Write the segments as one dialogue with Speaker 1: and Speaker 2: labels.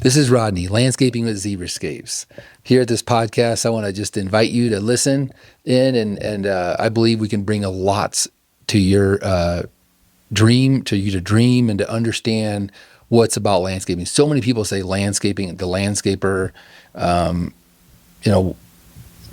Speaker 1: This is Rodney, Landscaping with Zebrascapes. Here at this podcast, I want to just invite you to listen in, and I believe we can bring a lot to your dream, to you to dream and to understand what's about landscaping. So many people say landscaping, the landscaper,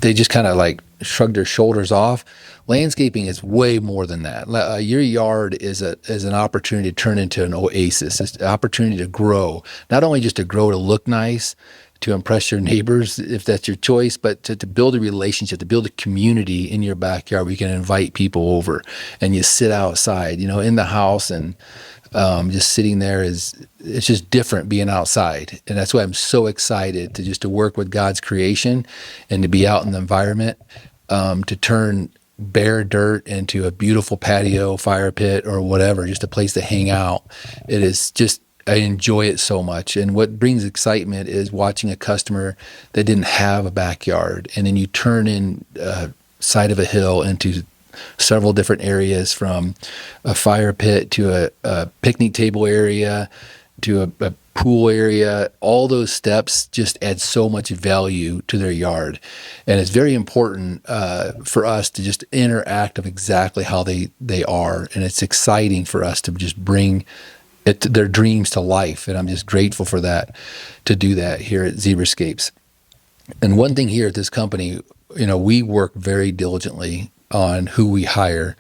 Speaker 1: they just kind of like shrug their shoulders off. Landscaping is way more than that. Your yard is an opportunity to turn into an oasis. It's an opportunity to grow, not only just to grow to look nice, to impress your neighbors if that's your choice, but to build a relationship, to build a community in your backyard where you can invite people over and you sit outside, in the house, and just sitting there it's just different being outside. And that's why I'm so excited to work with God's creation and to be out in the environment, to turn bare dirt into a beautiful patio, fire pit, or whatever, just a place to hang out. It is just, I enjoy it so much. And what brings excitement is watching a customer that didn't have a backyard, and then you turn in side of a hill into several different areas, from a fire pit to a picnic table area to a pool area. All those steps just add so much value to their yard. And it's very important for us to just interact of exactly how they are. And it's exciting for us to just bring their dreams to life. And I'm just grateful for that, to do that here at Zebrascapes. And one thing here at this company, we work very diligently on who we hire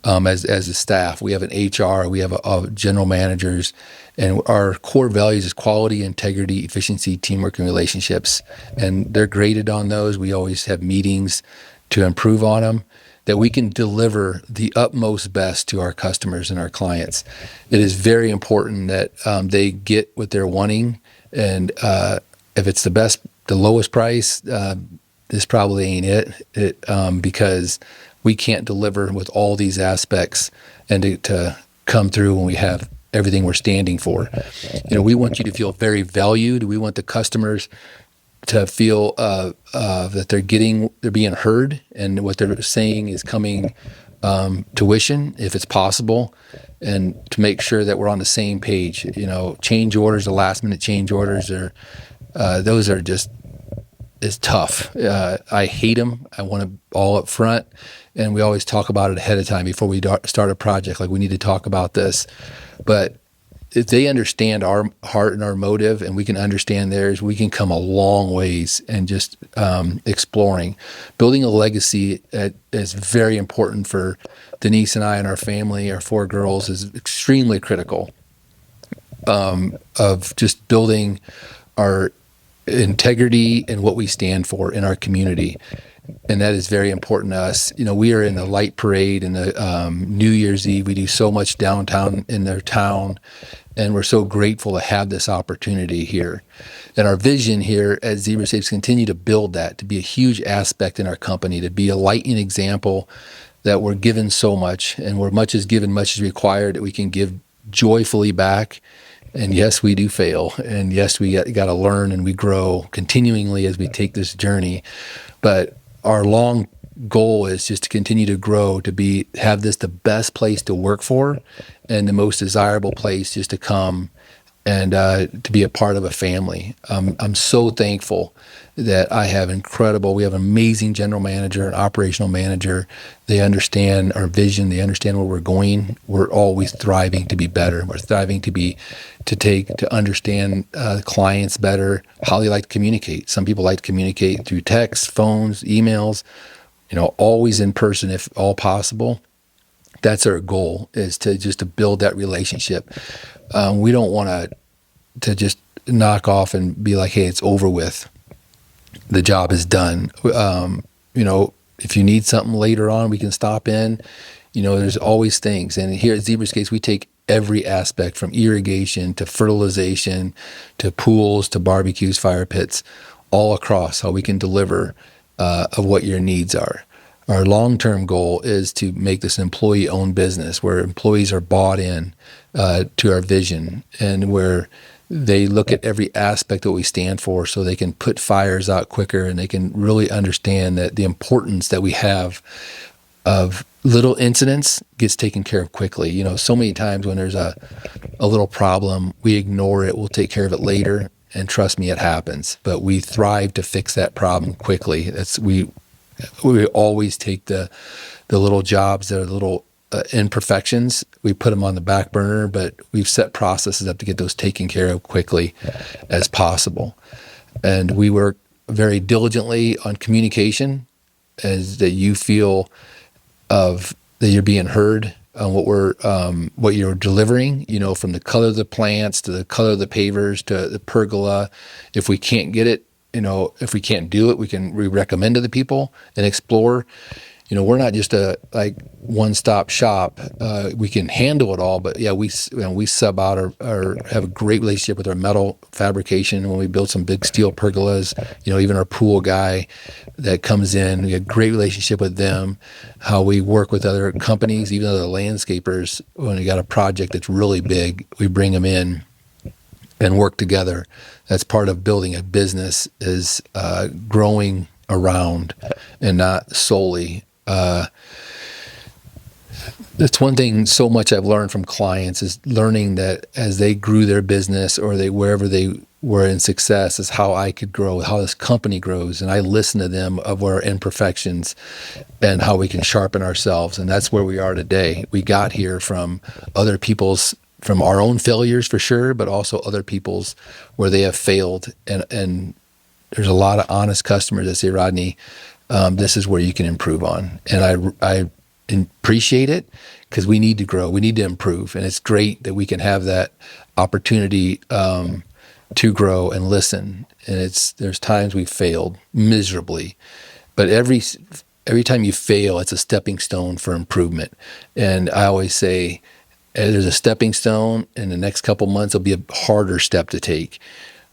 Speaker 1: as a staff. We have an HR, we have a general managers, and our core values is quality, integrity, efficiency, teamwork, and relationships. And they're graded on those. We always have meetings to improve on them, that we can deliver the utmost best to our customers and our clients. It is very important that they get what they're wanting. And if it's the lowest price, this probably ain't it, because we can't deliver with all these aspects and to come through when we have everything we're standing for. We want you to feel very valued. We want the customers to feel that they're being heard, and what they're saying is coming to fruition if it's possible, and to make sure that we're on the same page. Change orders, the last minute change orders those are just, is tough. I hate them. I want it all up front, and we always talk about it ahead of time before we start a project. Like, we need to talk about this. But if they understand our heart and our motive, and we can understand theirs, we can come a long ways. And just exploring, building a legacy is very important for Denise and I and our family. Our 4 girls is extremely critical of just building our integrity and what we stand for in our community. And that is very important to us. We are in the light parade and the New Year's Eve. We do so much downtown in their town, and we're so grateful to have this opportunity here. And our vision here at Zebrascapes, continue to build that, to be a huge aspect in our company, to be a lighting example that we're given so much, and where much is given, much is required, that we can give joyfully back. And yes, we do fail. And yes, we got to learn, and we grow continually as we take this journey. But our long goal is just to continue to grow, to have this the best place to work for, and the most desirable place just to come and to be a part of a family. I'm so thankful that we have an amazing general manager and operational manager. They understand our vision. They understand where we're going. We're always thriving to be better. We're thriving to understand clients better, how they like to communicate. Some people like to communicate through text, phones, emails, always in person if all possible. That's our goal, is to build that relationship. We don't want to just knock off and be like, hey, it's over with. The job is done. If you need something later on, we can stop in. There's always things. And here at Zebrascapes, we take every aspect, from irrigation to fertilization to pools to barbecues, fire pits, all across, how we can deliver of what your needs are. Our long-term goal is to make this an employee-owned business, where employees are bought in to our vision, and where they look at every aspect that we stand for, so they can put fires out quicker, and they can really understand that the importance that we have of little incidents gets taken care of quickly. So many times when there's a little problem, we ignore it. We'll take care of it later. and trust me, it happens. But we thrive to fix that problem quickly. We always take the little jobs that are little imperfections. We put them on the back burner, but we've set processes up to get those taken care of quickly as possible. And we work very diligently on communication, as that you feel of that you're being heard on what you're delivering, from the color of the plants to the color of the pavers to the pergola. If we can't get it, if we can't do it, we recommend to the people and explore. We're not just a one-stop shop. We can handle it all, but yeah, we sub out or have a great relationship with our metal fabrication when we build some big steel pergolas. Even our pool guy that comes in, we have a great relationship with them. How we work with other companies, even other landscapers. When we got a project that's really big, we bring them in and work together. That's part of building a business, is growing around and not solely. That's one thing so much I've learned from clients, is learning that as they grew their business or wherever they were in success, is how I could grow, how this company grows. And I listen to them of our imperfections and how we can sharpen ourselves. And that's where we are today. We got here from from our own failures for sure, but also other people's where they have failed. And there's a lot of honest customers that say, Rodney, this is where you can improve on. And I appreciate it, because we need to grow. We need to improve. And it's great that we can have that opportunity to grow and listen. And there's times we failed miserably, but every time you fail, it's a stepping stone for improvement. And I always say, there's a stepping stone, and the next couple months will be a harder step to take,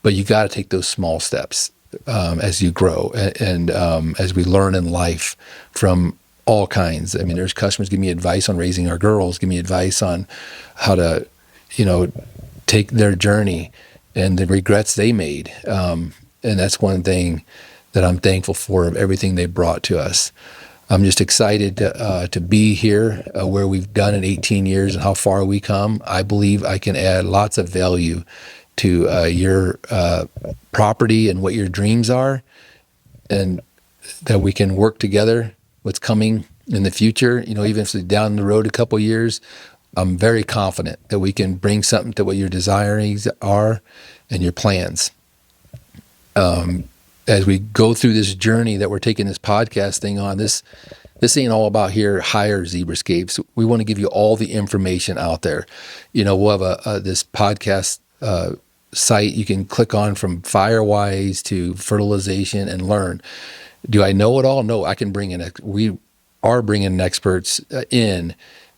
Speaker 1: but you got to take those small steps as you grow and as we learn in life from all kinds. I mean, there's customers give me advice on raising our girls, give me advice on how to, take their journey and the regrets they made. And that's one thing that I'm thankful for, of everything they brought to us. I'm just excited to be here where we've done in 18 years and how far we come. I believe I can add lots of value to your property and what your dreams are, and that we can work together. What's coming in the future, even if it's down the road a couple of years, I'm very confident that we can bring something to what your desires are and your plans. As we go through this journey that we're taking this podcast thing on, this ain't all about hire Zebrascapes. We want to give you all the information out there. We'll have this podcast site you can click on, from Firewise to fertilization, and learn. Do I know it all? No, I can bring in. We are bringing experts in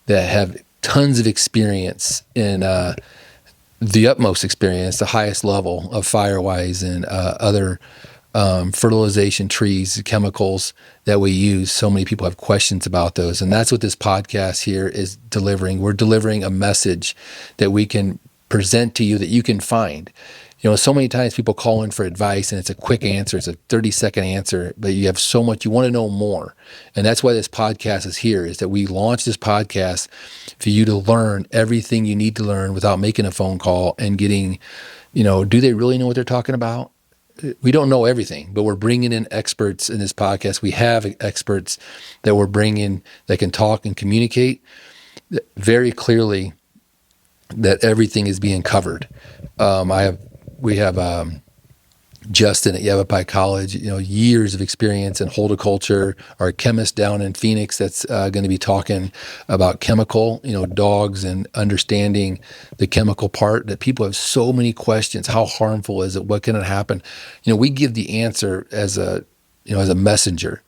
Speaker 1: that have tons of experience in the utmost experience, the highest level of Firewise and other fertilization trees, chemicals that we use. So many people have questions about those. And that's what this podcast here is delivering. We're delivering a message that we can present to you that you can find. So many times people call in for advice and it's a quick answer. It's a 30-second answer, but you have so much, you want to know more. And that's why this podcast is here, is that we launched this podcast for you to learn everything you need to learn without making a phone call and getting, do they really know what they're talking about? We don't know everything, but we're bringing in experts in this podcast. We have experts that we're bringing that can talk and communicate very clearly, that everything is being covered. We have Justin at Yavapai College, years of experience in horticulture. Our chemist down in Phoenix that's going to be talking about chemical, dogs, and understanding the chemical part, that people have so many questions. How harmful is it? What can it happen? We give the answer as a messenger,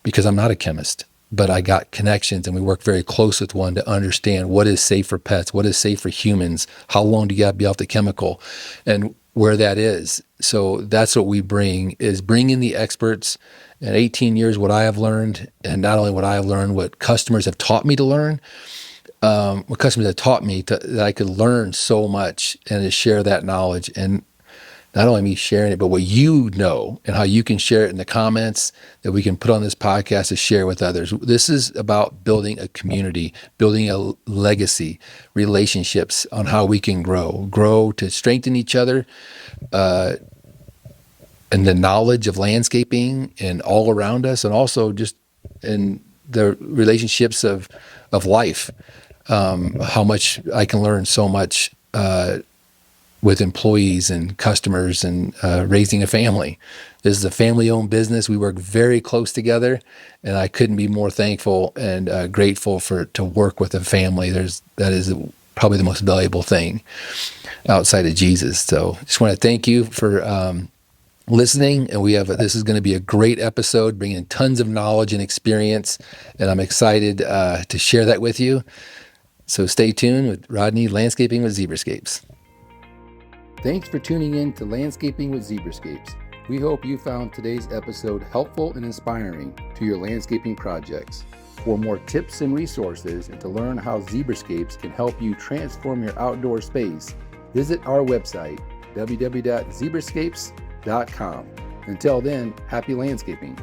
Speaker 1: because I'm not a chemist, but I got connections, and we work very close with one to understand what is safe for pets, what is safe for humans, how long do you got to be off the chemical, and where that is. So that's what we bring, is bring in the experts. In 18 years, what I have learned, and not only what I have learned, what customers have taught me to learn, what customers have taught me that I could learn so much and to share that knowledge. And not only me sharing it, but what you know and how you can share it in the comments that we can put on this podcast to share with others. This is about building a community, building a legacy, relationships on how we can grow to strengthen each other, and the knowledge of landscaping and all around us, and also just in the relationships of life. How much I can learn so much with employees and customers and raising a family. This is a family-owned business. We work very close together, and I couldn't be more thankful and grateful to work with a family. That is probably the most valuable thing outside of Jesus. So just want to thank you for listening, and this is going to be a great episode, bringing tons of knowledge and experience, and I'm excited to share that with you. So stay tuned with Rodney, Landscaping with Zebrascapes. Thanks for tuning in to Landscaping with Zebrascapes. We hope you found today's episode helpful and inspiring to your landscaping projects. For more tips and resources, and to learn how Zebrascapes can help you transform your outdoor space, visit our website, www.zebrascapes.com. Until then, happy landscaping.